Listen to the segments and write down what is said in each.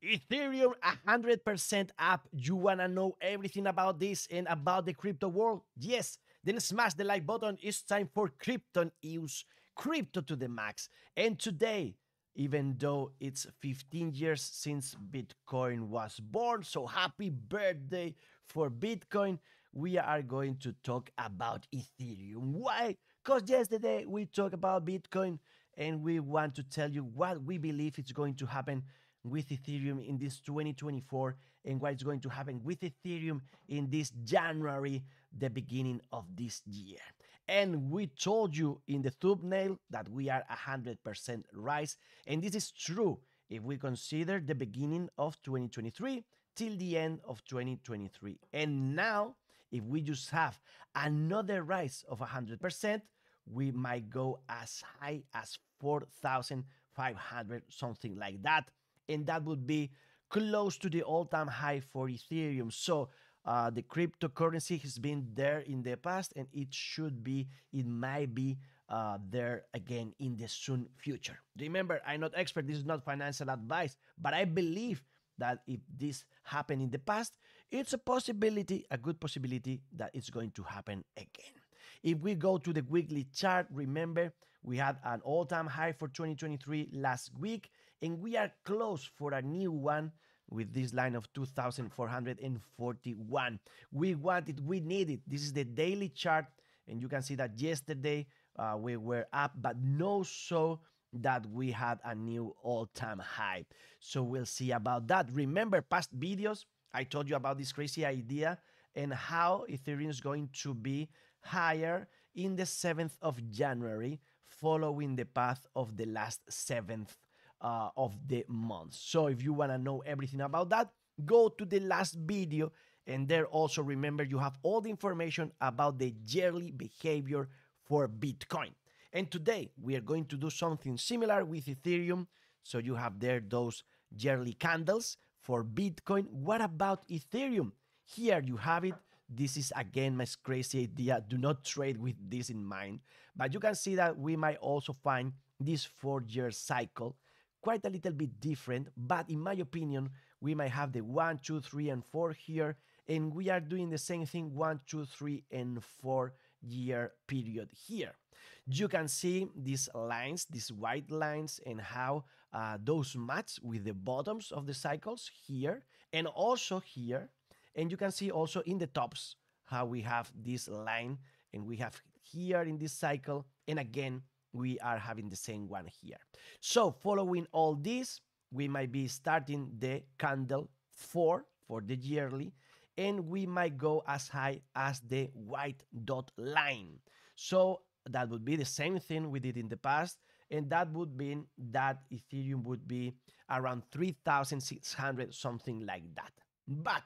Ethereum 100% up. You wanna know everything about this and about the crypto world? Yes, then smash the like button. It's time for Crypto News, crypto to the max. And today, even though it's 15 years since Bitcoin was born, so happy birthday for Bitcoin, we are going to talk about Ethereum. Why? Because yesterday we talked about Bitcoin and we want to tell you what we believe is going to happen with Ethereum in this 2024 and what is going to happen with Ethereum in this January, the beginning of this year. And we told you in the thumbnail that we are 100% rise, and this is true if we consider the beginning of 2023 till the end of 2023. And now, if we just have another rise of 100%, we might go as high as 4,500, something like that. And that would be close to the all-time high for Ethereum. So the cryptocurrency has been there in the past, and it might be there again in the soon future. Remember, I'm not expert. This is not financial advice, but I believe that if this happened in the past, it's a possibility, a good possibility that it's going to happen again. If we go to the weekly chart, remember, we had an all-time high for 2023 last week, and we are close for a new one with this line of 2,441. We want it, we need it. This is the daily chart, and you can see that yesterday we were up, but no so that we had a new all-time high. So we'll see about that. Remember past videos, I told you about this crazy idea and how Ethereum is going to be higher in the 7th of January, following the path of the last 7th of the month. So if you want to know everything about that, go to the last video, and there also remember you have all the information about the yearly behavior for Bitcoin. And today we are going to do something similar with Ethereum. So you have there those yearly candles for Bitcoin. What about Ethereum? Here you have it. This is again my crazy idea. Do not trade with this in mind. But you can see that we might also find this 4-year cycle quite a little bit different, but in my opinion, we might have the 1, 2, 3, and 4 here, and we are doing the same thing 1, 2, 3, and 4-year period here. You can see these lines, these white lines, and how those match with the bottoms of the cycles here, and also here, and you can see also in the tops how we have this line, and we have here in this cycle, and again, we are having the same one here. So following all this, we might be starting the candle 4 for the yearly, and we might go as high as the white dot line. So that would be the same thing we did in the past, and that would mean that Ethereum would be around 3,600, something like that. But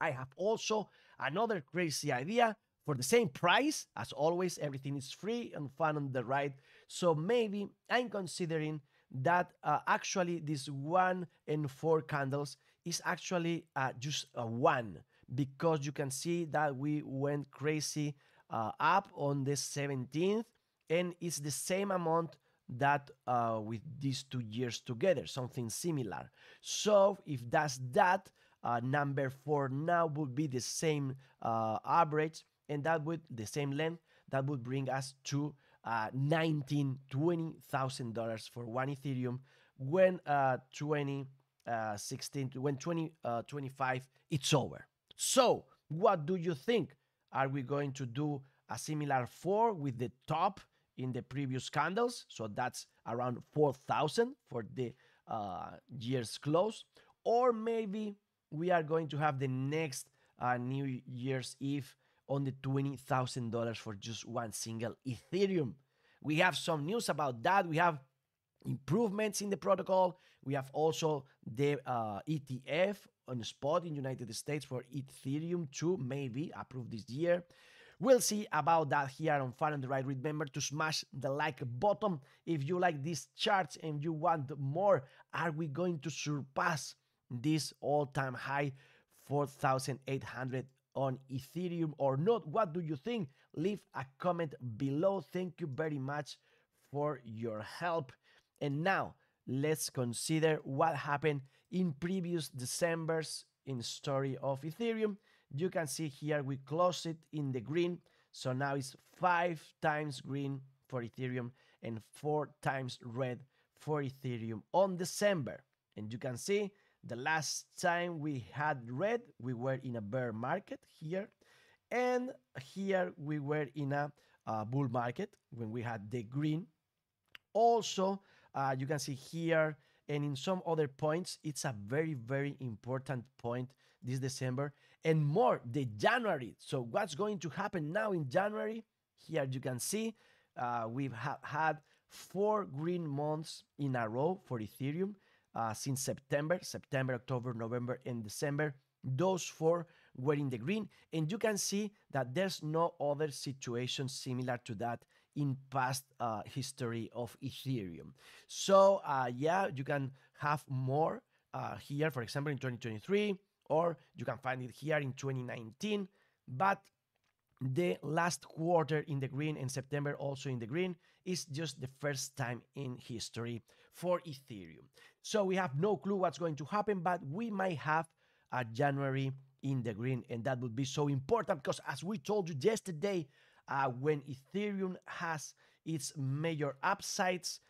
I have also another crazy idea. For the same price, as always, everything is free and FunOntheRide. So maybe I'm considering that actually this 1 and 4 candles is actually just a 1, because you can see that we went crazy up on the 17th, and it's the same amount that with these 2 years together, something similar. So if that's that, number 4 now would be the same average, and that would the same length, that would bring us to $20,000 for one Ethereum when 2025 it's over. So what do you think? Are we going to do a similar 4 with the top in the previous candles? So that's around 4,000 for the year's close, or maybe we are going to have the next New Year's Eve on the $20,000 for just one single Ethereum. We have some news about that. We have improvements in the protocol. We have also the ETF on spot in United States for Ethereum to maybe approve this year. We'll see about that here on FunOntheRide. Remember to smash the like button if you like these charts and you want more. Are we going to surpass this all-time high 4,800 on Ethereum or not? What do you think? Leave a comment below. Thank you very much for your help. And now let's consider what happened in previous Decembers in story of Ethereum. You can see here we closed it in the green. So now it's 5 times green for Ethereum and 4 times red for Ethereum on December. And you can see the last time we had red, we were in a bear market here. And here we were in a bull market when we had the green. Also, you can see here and in some other points, it's a very, very important point this December and more the January. So what's going to happen now in January? Here you can see we've had 4 green months in a row for Ethereum since September, October, November, and December. Those 4 were in the green, and you can see that there's no other situation similar to that in past history of Ethereum. So yeah, you can have more here, for example, in 2023, or you can find it here in 2019, but the last quarter in the green and September also in the green is just the first time in history for Ethereum. So we have no clue what's going to happen, but we might have a January in the green, and that would be so important because as we told you yesterday, when Ethereum has its major upsides,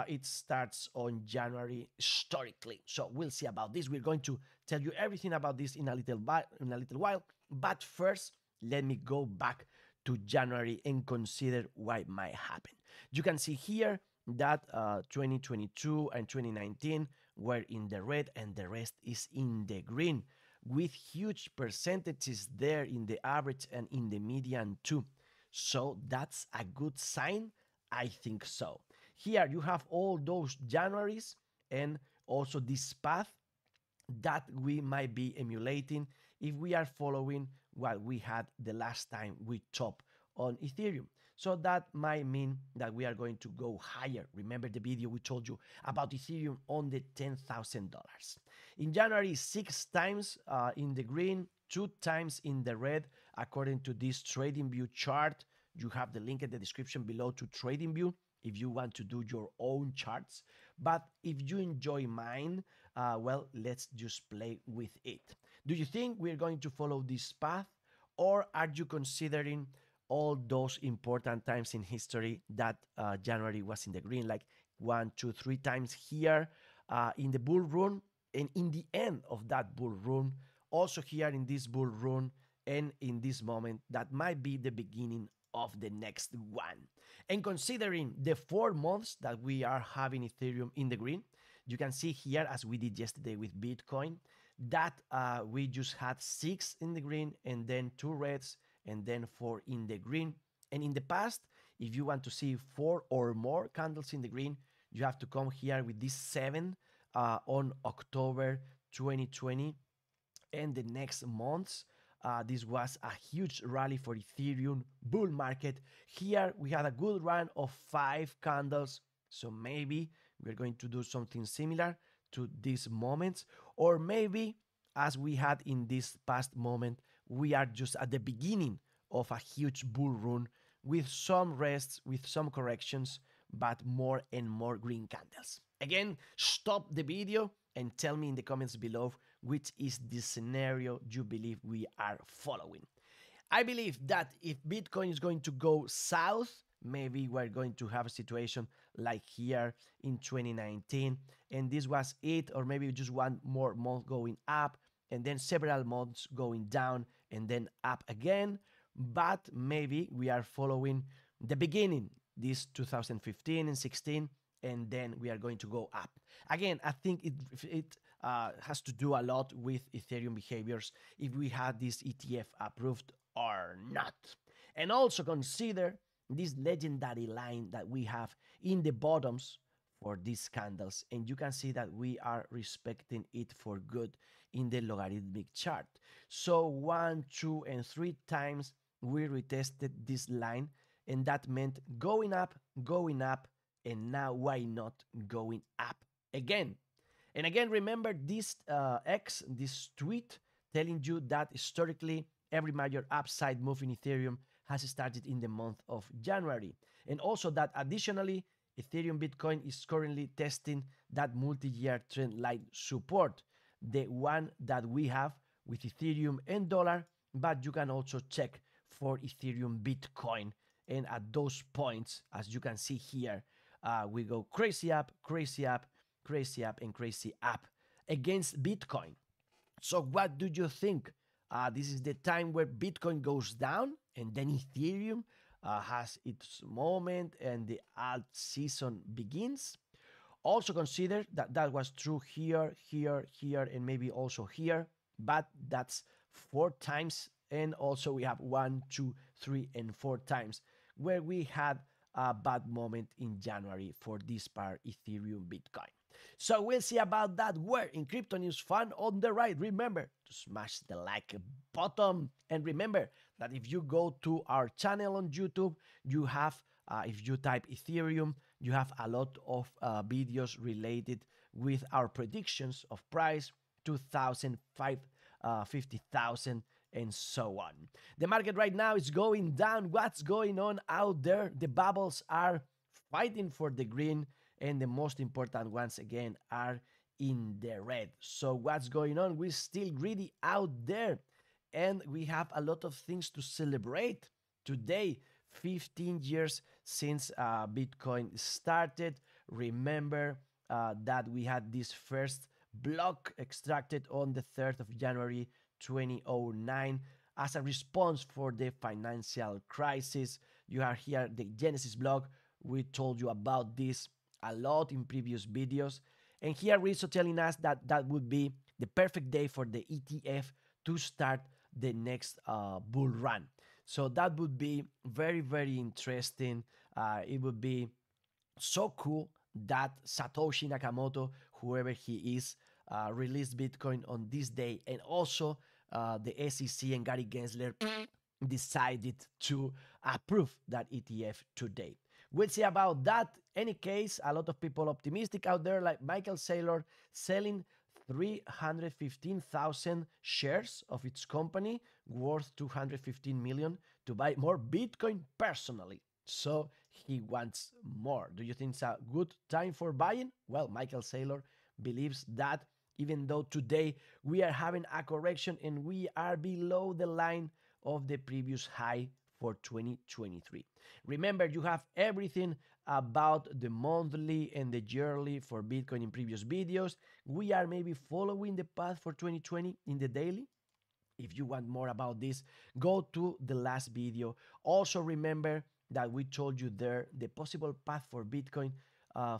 it starts on January historically. So we'll see about this. We're going to tell you everything about this in a little while. But first, let me go back to January and consider what might happen. You can see here that 2022 and 2019 were in the red and the rest is in the green, with huge percentages there in the average and in the median too. So that's a good sign? I think so. Here you have all those Januaries and also this path that we might be emulating if we are following what we had the last time we topped on Ethereum. So that might mean that we are going to go higher. Remember the video we told you about Ethereum on the $10,000. In January, 6 times in the green, 2 times in the red, according to this TradingView chart. You have the link in the description below to TradingView if you want to do your own charts. But if you enjoy mine, well, let's just play with it. Do you think we're going to follow this path, or are you considering all those important times in history that January was in the green, like 1, 2, 3 times here in the bull run, and in the end of that bull run, also here in this bull run, and in this moment, that might be the beginning of the next one. And considering the 4 months that we are having Ethereum in the green, you can see here, as we did yesterday with Bitcoin, that we just had 6 in the green and then 2 reds and then 4 in the green. And in the past, if you want to see 4 or more candles in the green, you have to come here with this 7 on October 2020. And the next months, this was a huge rally for Ethereum bull market. Here we had a good run of 5 candles. So maybe we're going to do something similar to these moments, or maybe as we had in this past moment, we are just at the beginning of a huge bull run with some rests, with some corrections, but more and more green candles. Again, stop the video and tell me in the comments below which is the scenario you believe we are following. I believe that if Bitcoin is going to go south, maybe we're going to have a situation like here in 2019, and this was it, or maybe just 1 more month going up, and then several months going down, and then up again. But maybe we are following the beginning, this 2015 and 16, and then we are going to go up. Again, I think it has to do a lot with Ethereum behaviors, if we had this ETF approved or not. And also consider this legendary line that we have in the bottoms for these candles, and you can see that we are respecting it for good in the logarithmic chart. So 1, 2, and 3 times we retested this line, and that meant going up, and now why not going up again? And again, remember this this tweet telling you that historically every major upside move in Ethereum has started in the month of January. And also that additionally, Ethereum Bitcoin is currently testing that multi-year trend line support, the one that we have with Ethereum and dollar, but you can also check for Ethereum Bitcoin. And at those points, as you can see here, we go crazy up, crazy up, crazy up, and crazy up against Bitcoin. So what do you think? This is the time where Bitcoin goes down and then Ethereum has its moment and the alt season begins. Also consider that that was true here, here, here, and maybe also here, but that's 4 times. And also we have 1, 2, 3, and 4 times where we had a bad moment in January for this part Ethereum Bitcoin. So we'll see about that where in Crypto News Fun on the right. Remember to smash the like button. And remember that if you go to our channel on YouTube, you have, if you type Ethereum, you have a lot of videos related with our predictions of price, 2,000, 50,000, and so on. The market right now is going down. What's going on out there? The bubbles are fighting for the green, and the most important ones again are in the red. So what's going on? We're still greedy out there, and we have a lot of things to celebrate today. 15 years since Bitcoin started. Remember that we had this first block extracted on the 3rd of January 2009 as a response for the financial crisis. You have here the Genesis block. We told you about this a lot in previous videos. And here Rizzo telling us that that would be the perfect day for the ETF to start the next bull run. So that would be very, very interesting. It would be so cool that Satoshi Nakamoto, whoever he is, released Bitcoin on this day. And also the SEC and Gary Gensler decided to approve that ETF today. We'll see about that. Any case, a lot of people optimistic out there, like Michael Saylor selling 315,000 shares of its company worth 215 million to buy more Bitcoin personally. So he wants more. Do you think it's a good time for buying? Well, Michael Saylor believes that, even though today we are having a correction and we are below the line of the previous high for 2023. Remember, you have everything about the monthly and the yearly for Bitcoin in previous videos. We are maybe following the path for 2020 in the daily. If you want more about this, go to the last video. Also remember that we told you there the possible path for Bitcoin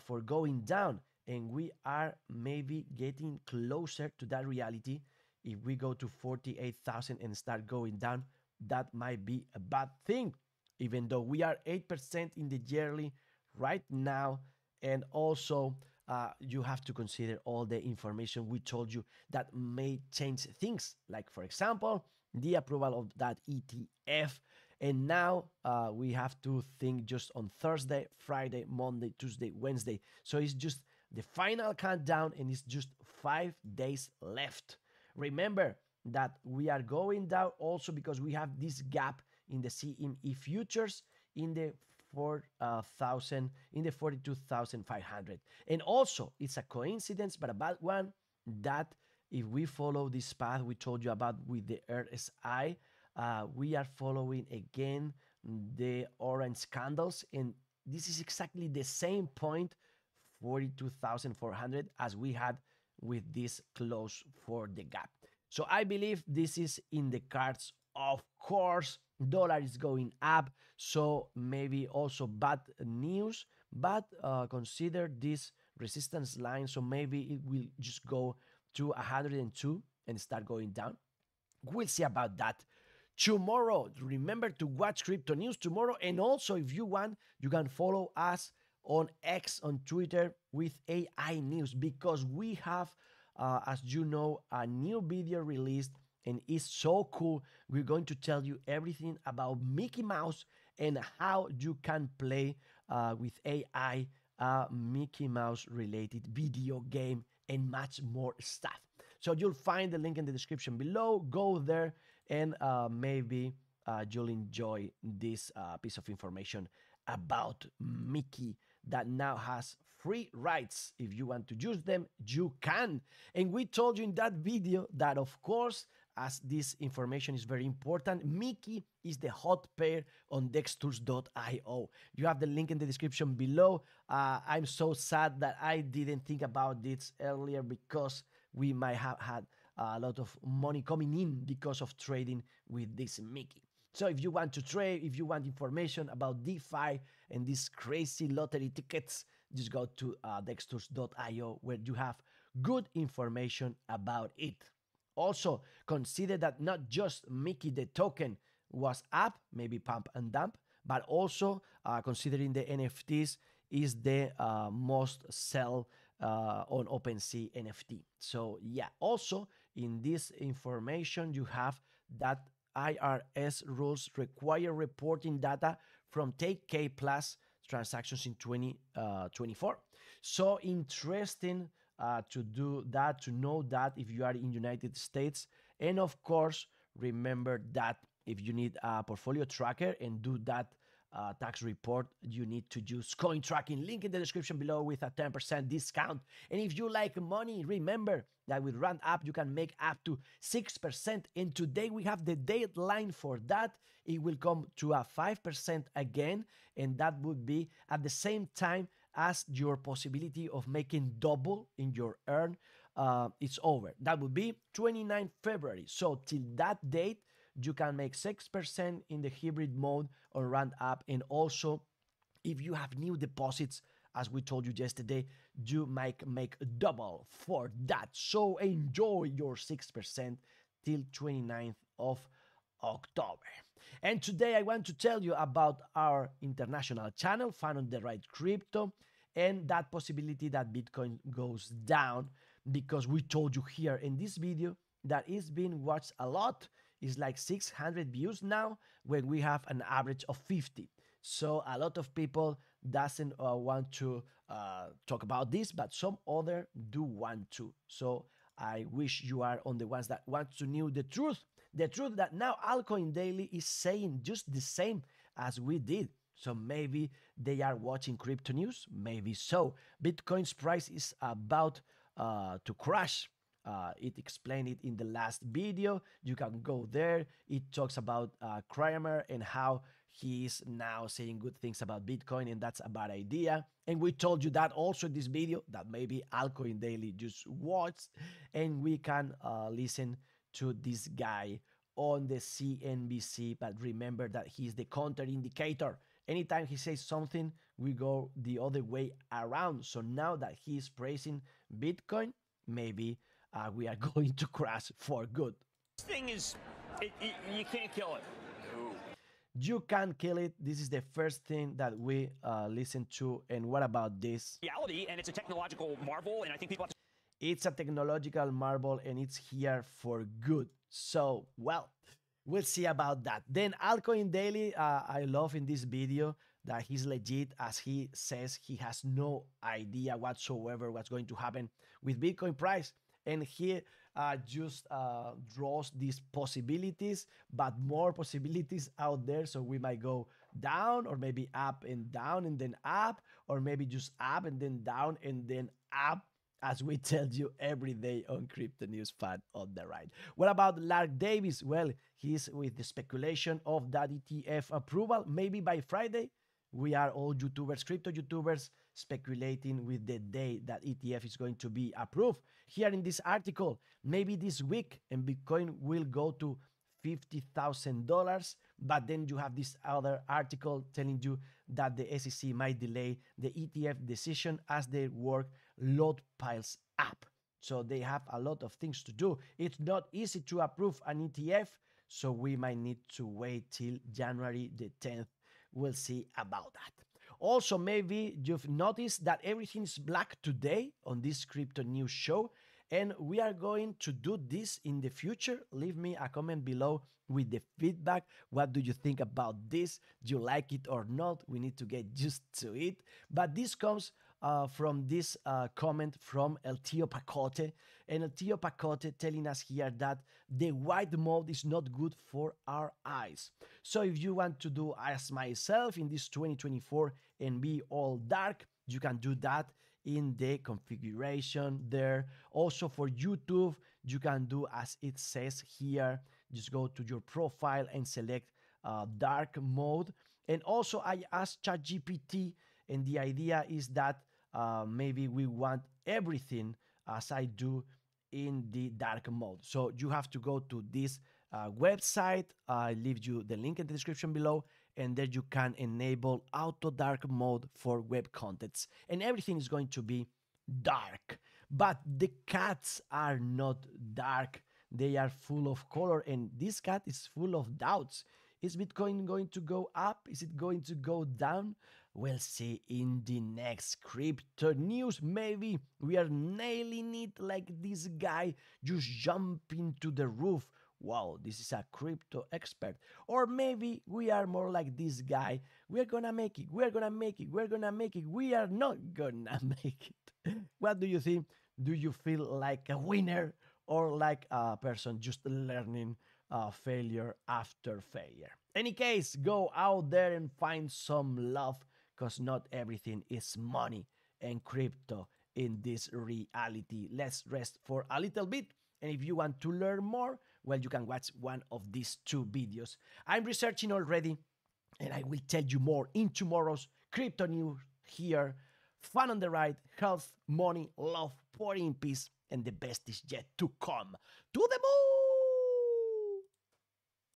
for going down, and we are maybe getting closer to that reality. If we go to 48,000 and start going down, that might be a bad thing, even though we are 8% in the yearly right now. And also you have to consider all the information we told you that may change things, like for example the approval of that ETF. And now we have to think just on Thursday, Friday, Monday, Tuesday, Wednesday. So it's just the final countdown, and it's just 5 days left. Remember that we are going down also because we have this gap in the CNMV futures in the 4,000, in the 42,500. And also, it's a coincidence, but a bad one, that if we follow this path we told you about with the RSI, we are following again the orange candles, and this is exactly the same point, 42,400, as we had with this close for the gap. So I believe this is in the cards. Of course, dollar is going up, so maybe also bad news, but consider this resistance line, so maybe it will just go to 102 and start going down. We'll see about that. Tomorrow, remember to watch Crypto News tomorrow, and also if you want, you can follow us on X, on Twitter, with AI News, because we have, as you know, a new video released, and it's so cool. We're going to tell you everything about Mickey Mouse and how you can play with AI, Mickey Mouse related video game, and much more stuff. So you'll find the link in the description below. Go there, and maybe you'll enjoy this piece of information about Mickey that now has free rights. If you want to use them, you can. And we told you in that video that, of course, as this information is very important, Mickey is the hot pair on dextools.io. You have the link in the description below. I'm so sad that I didn't think about this earlier, because we might have had a lot of money coming in because of trading with this Mickey. So if you want to trade, if you want information about DeFi and these crazy lottery tickets, just go to dextools.io, where you have good information about it. Also, consider that not just Mickey the token was up, maybe pump and dump, but also considering the NFTs is the most sell on OpenSea NFT. So yeah, also in this information you have that IRS rules require reporting data from 10K plus transactions in 2024. So interesting to do that, to know that if you are in United States. And of course, remember that if you need a portfolio tracker and do that tax report, you need to use coin tracking, link in the description below, with a 10% discount. And if you like money, remember that with Round Up you can make up to 6%, and today we have the deadline for that. It will come to a 5% again, and that would be at the same time as your possibility of making double in your earn it's over. That would be 29 February. So till that date you can make 6% in the hybrid mode on Round Up. And also, if you have new deposits, as we told you yesterday, you might make double for that. So enjoy your 6% till 29th of October. And today I want to tell you about our international channel, FunOntheRide Crypto, and that possibility that Bitcoin goes down, because we told you here in this video that it's been watched a lot. It's like 600 views now, when we have an average of 50. So a lot of people doesn't want to talk about this, but some other do want to. So I wish you are on the ones that want to know the truth that now Altcoin Daily is saying just the same as we did. So maybe they are watching crypto news, maybe so. Bitcoin's price is about to crash. It explained it in the last video. You can go there. It talks about Kramer and how he is now saying good things about Bitcoin, and that's a bad idea. And we told you that also in this video, that maybe Altcoin Daily just watched, and we can listen to this guy on the CNBC. But remember that he's the counter indicator. Anytime he says something, we go the other way around. So now that he's praising Bitcoin, maybe we are going to crash for good. This thing is, you can't kill it. No. You can't kill it. This is the first thing that we listen to. And what about this? Reality, and it's a technological marvel, and I think people have to... It's a technological marvel, and it's here for good. So, well, we'll see about that. Then Altcoin Daily, I love in this video that he's legit, as he says he has no idea whatsoever what's going to happen with Bitcoin price. And he just draws these possibilities, but more possibilities out there. So we might go down, or maybe up and down and then up, or maybe just up and then down and then up, as we tell you every day on Crypto News FunOntheRide. What about Lark Davis? Well, he's with the speculation of that ETF approval. Maybe by Friday. We are all YouTubers, crypto YouTubers, speculating with the day that ETF is going to be approved. Here in this article, maybe this week, and Bitcoin will go to $50,000. But then you have this other article telling you that the SEC might delay the ETF decision as their workload piles up. So they have a lot of things to do. It's not easy to approve an ETF, so we might need to wait till January the 10th. We'll see about that. Also, maybe you've noticed that everything's black today on this crypto news show, and we are going to do this in the future. Leave me a comment below with the feedback. What do you think about this? Do you like it or not? We need to get used to it. But this comes from this comment from El Tío Pacote. And El Tío Pacote telling us here that the white mode is not good for our eyes. So if you want to do as myself in this 2024 and be all dark, You can do that in the configuration there. Also for YouTube, you can do as it says here. Just go to your profile and select dark mode. And also I asked ChatGPT, and the idea is that maybe we want everything as I do in the dark mode. So you have to go to this website. I leave you the link in the description below, and there you can enable auto dark mode for web contents, and everything is going to be dark. But the cats are not dark, they are full of color, and this cat is full of doubts. Is Bitcoin going to go up? Is it going to go down? We'll see in the next crypto news. Maybe we are nailing it like this guy just jumping to the roof. Wow, this is a crypto expert. Or maybe we are more like this guy. We're gonna make it, we're gonna make it, we're gonna make it. We are not gonna make it. What do you think? Do you feel like a winner or like a person just learning failure after failure? Any case, go out there and find some love, because not everything is money and crypto in this reality. Let's rest for a little bit. And if you want to learn more, well, you can watch one of these two videos. I'm researching already, and I will tell you more in tomorrow's crypto news here. Fun on the ride, health, money, love, pouring in peace, and the best is yet to come. To the moon!